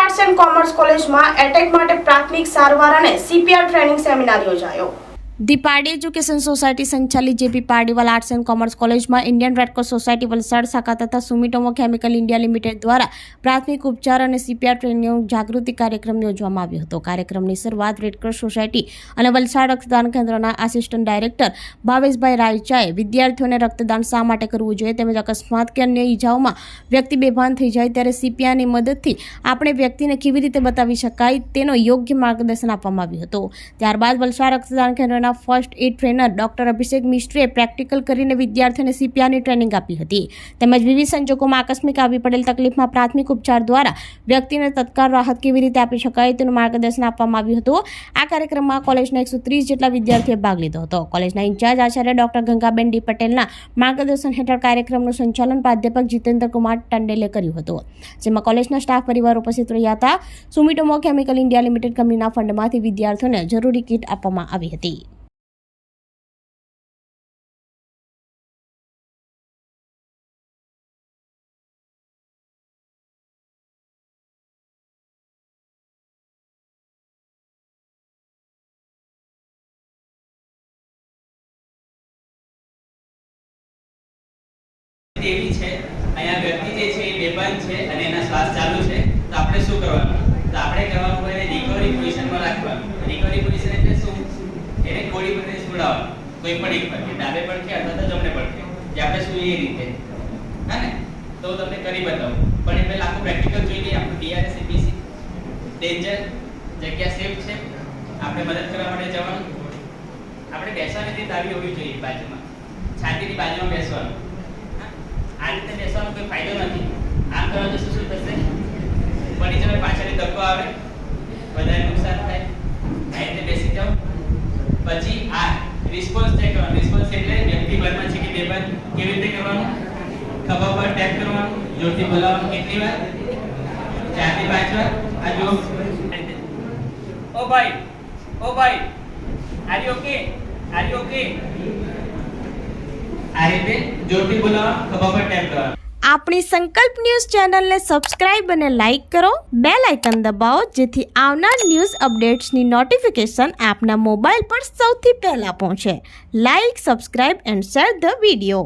Arts and commerce કોલેજમાં attack માટે પ્રાથમિક સારવાર અને સીપીઆર ટ્રેનિંગ સેમિનાર યોજાયો। ધી પારડી એજ્યુકેશન સોસાયટી સંચાલિત જેપી પારડીવાલ આર્ટ્સ એન્ડ કોમર્સ કોલેજમાં ઇન્ડિયન રેડક્રોસ સોસાયટી વલસાડ શાખા તથા સુમિટોમો કેમિકલ ઇન્ડિયા લિમિટેડ દ્વારા પ્રાથમિક ઉપચાર અને સીપીઆર ટ્રેનિંગ જાગૃતિ કાર્યક્રમ યોજવામાં આવ્યો હતો। કાર્યક્રમની શરૂઆત રેડક્રોસ સોસાયટી અને વલસાડ રક્તદાન કેન્દ્રના આસિસ્ટન્ટ ડાયરેક્ટર ભાવેશભાઈ રાયચાએ વિદ્યાર્થીઓને રક્તદાન શા માટે કરવું જોઈએ તેમજ અકસ્માત કે અન્ય ઈજાઓમાં વ્યક્તિ બેભાન થઈ જાય ત્યારે સીપીઆરની મદદથી આપણે વ્યક્તિને કેવી રીતે બતાવી શકાય તેનો યોગ્ય માર્ગદર્શન આપવામાં આવ્યું હતું। ત્યારબાદ વલસાડ રક્તદાન કેન્દ્રના ફર્સ્ટ એડ ટ્રેનર ડોક્ટર અભિષેક મિસ્ત્રીએ પ્રેક્ટિકલ કરીને વિદ્યાર્થીઓને સીપીઆરની ટ્રેનિંગ આપી હતી તેમજ વિવિધ સંજોગોમાં આકસ્મિક આવી પડેલ તકલીફમાં પ્રાથમિક ઉપચાર દ્વારા વ્યક્તિને તત્કાળ રાહત કેવી રીતે આપી શકાય તેનું માર્ગદર્શન આપવામાં આવ્યું હતું। આ કાર્યક્રમમાં કોલેજના 130 જેટલા વિદ્યાર્થીઓએ ભાગ લીધો હતો। કોલેજના in charge Acharya doctor Gangaben D પટેલના માર્ગદર્શન હેઠળ કાર્યક્રમનું સંચાલન પ્રાધ્યાપક જીતેન્દ્ર કુમાર ટંડેલે કર્યું હતું, જેમાં કોલેજના સ્ટાફ પરિવાર ઉપસ્થિત રહ્યા હતા। સુમિટોમો કેમિકલ ઇન્ડિયા લિમિટેડ કંપનીના ફંડમાંથી વિદ્યાર્થીઓને જરૂરી કીટ આપવામાં આવી હતી। એવી છે અહીંયા વ્યક્તિ જે છે એ બેભાન છે અને એના શ્વાસ ચાલુ છે તો આપણે શું કરવાનું? તો આપણે કરવાનું હોય એને રિકવરી પોઝિશનમાં રાખવાનું। રિકવરી પોઝિશન એટલે શું? એને ગોળી પર સુડાવવાનું, કોઈ પણ એક પર, ડાબે પડખે અથવા તો જમણે પડખે, જે આપણે સૂઈએ એ રીતે, હા ને? તો હું તમને કરી બતાવું, પણ એ પહેલા આખું પ્રેક્ટિકલ જોઈ લઈએ। આપણું ડીઆરએસ એબીસી ડેન્જર, જગ્યા સેફ છે, આપણે મદદ કરવા માટે જવાનું। આપણે બેસવાની રીત આવી હોવી જોઈએ, બાજુમાં છાતીની બાજુમાં બેસવાનું। આ રીતે બેસવાનો કોઈ ફાયદો નથી। આમ કરવાથી શું થશે? પડી જવાય, પાછળથી ધક્કો આવે, વધારે નુકસાન થાય। આ રીતે બેસી જાઓ, પછી આ રિસ્પોન્સ ચેક કરવાનો। રિસ્પોન્સ એટલે વ્યક્તિ બેભાન છે કે બેભાન, કેવી રીતે કરવાનું? ખભા પર ટેપ કરવાનું, જોરથી બોલાવવાનું। કેટલી વાર? 4 થી 5 વાર। આ જો, ઓ ભાઈ, are you okay? Are you okay? આ રીતે જોરથી બોલાવવાનું, ખભા પર ટેપ કરવાનું। આપણી સંકલ્પ ન્યૂઝ ચેનલને સબસ્ક્રાઇબ અને લાઇક કરો, બેલ આઇકન દબાવો જેથી આવનાર ન્યૂઝ અપડેટ્સની નોટિફિકેશન આપના મોબાઈલ પર સૌથી પહેલા પહોંચે। Like, subscribe and share the video.